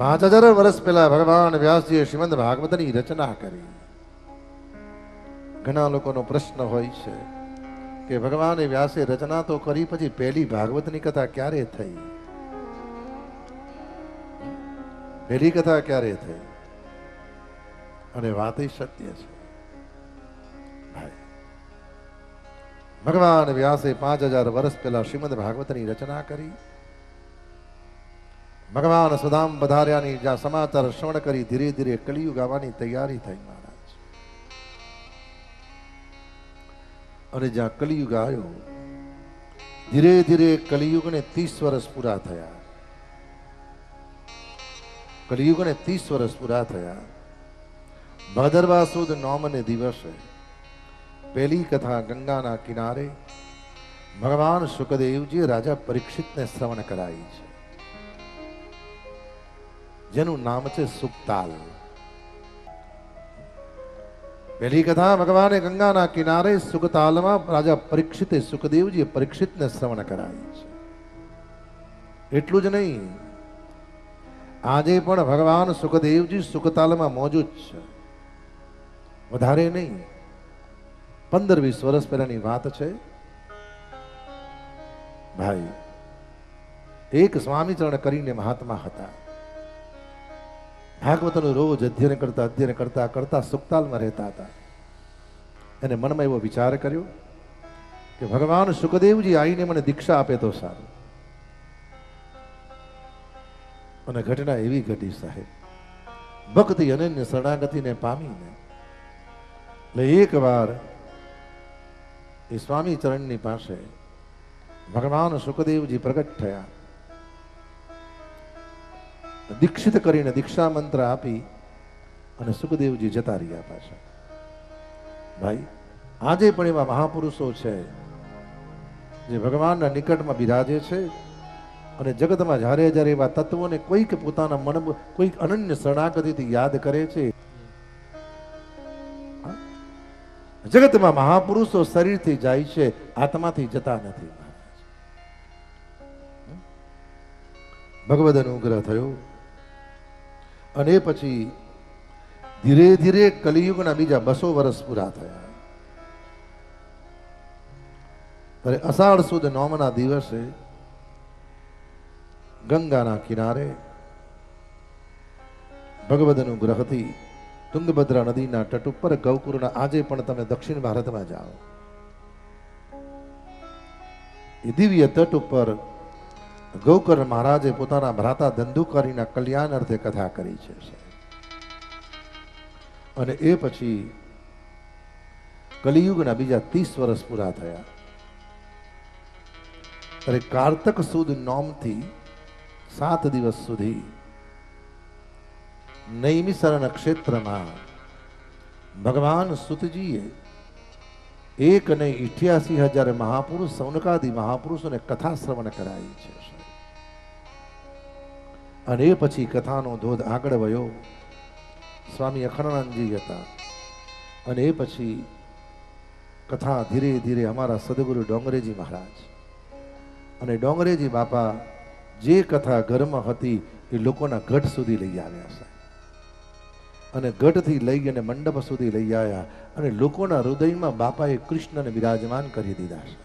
5000 વર્ષ પહેલા ભગવાન વ્યાસજીએ શ્રીમદ ભાગવતની રચના કરી. ઘણા લોકોનો પ્રશ્ન હોય છે કે ભગવાને વ્યાસે રચના તો કરી, પછી પહેલી ભાગવતની કથા ક્યારે થઈ? પહેલી કથા ક્યારે થઈ? અને વાત એ સત્ય છે ભાઈ. ભગવાન વ્યાસે 5000 વર્ષ પહેલા શ્રીમદ ભાગવતની રચના કરી. ભગવાન સુદામ પધાર્યાની જ્યાં સમાચાર શ્રવણ કરી ધીરે ધીરે કલિયુગ આવવાની તૈયારી થઈ મહારાજ. અને જ્યાં કલિયુગ આવ્યો, ધીરે ધીરે કલિયુગને 30 વર્ષ પૂરા થયા. કલિયુગને 30 વર્ષ પૂરા થયા. ભાદરવા સુદ નોમને દિવસે પહેલી કથા ગંગાના કિનારે ભગવાન શુકદેવજી રાજા પરીક્ષિતને શ્રવણ કરાઈ છે, જેનું નામ છે સુકતાલ. પહેલી કથા ભગવાને ગંગાના કિનારે સુકતાલમાં રાજા પરીક્ષિતે સુકદેવજી પરીક્ષિતને શ્રવણ કરાવી છે. એટલું જ નહીં, આજે પણ ભગવાન સુકદેવજી સુકતાલમાં મોજૂદ છે. વધારે નહીં, 15-20 વર્ષ પહેલાની વાત છે ભાઈ. એક સ્વામીચરણ કરીને મહાત્મા હતા. ભાગવતનું રોજ અધ્યયન કરતા સુકતાલમાં રહેતા હતા. એને મનમાં એવો વિચાર કર્યો કે ભગવાન સુકદેવજી આવીને મને દીક્ષા આપે તો સારું. અને ઘટના એવી ઘટી સાહેબ, ભક્તિ અનન્ય શરણાગતિને પામીને એટલે એક વાર એ સ્વામી ચરણની પાસે ભગવાન સુકદેવજી પ્રગટ થયા. દીક્ષિત કરીને દીક્ષા મંત્ર આપી અને સુખદેવજી જતા રહ્યા પાછા. ભાઈ, આજે પણ એવા મહાપુરુષો છે જે ભગવાનના નિકટમાં બિરાજે છે અને જગતમાં જ્યારે જ્યારે એવા તત્વોને કોઈક પોતાના મન કોઈક અનન્ય શરણાગતિથી યાદ કરે છે. જગતમાં મહાપુરુષો શરીરથી જાય છે, આત્માથી જતા નથી. ભગવદ અનુગ્રહ થયો અને પછી ધીરે ધીરે કલિયુગના બીજા 200 વર્ષ પૂરા થયા. ત્યારે અષાઢ સુદ નોમના દિવસે ગંગાના કિનારે ભગવદ અનુગ્રહથી તુંગભદ્રા નદીના તટ ઉપર ગૌકુળના, આજે પણ તમે દક્ષિણ ભારતમાં જાઓ, એ દિવ્ય તટ ઉપર ગૌકર્ણ મહારાજે પોતાના ભ્રાતા ધંધુકારીના કલ્યાણ અર્થે કથા કરી છે. અને એ પછી કલિયુગના બીજા 30 વર્ષ પૂરા થયા. ત્યારે કારતક સુદ નોમથી 7 દિવસ સુધી નૈમિષારણ્ય ક્ષેત્રમાં ભગવાન સુતજીએ 1,88,000 મહાપુરુષ સૌનકાદી મહાપુરુષોને કથા શ્રવણ કરાવી છે. અને એ પછી કથાનો ધોધ આગળ વયો. સ્વામી અખંડાનંદજી હતા અને એ પછી કથા ધીરે ધીરે અમારા સદગુરુ ડોંગરેજી મહારાજ અને ડોંગરેજી બાપા જે કથા ઘરમાં હતી એ લોકોના ગઢ સુધી લઈ આવ્યા છે. અને ગઢથી લઈ અને મંડપ સુધી લઈ આવ્યા અને લોકોના હૃદયમાં બાપાએ કૃષ્ણને બિરાજમાન કરી દીધા છે.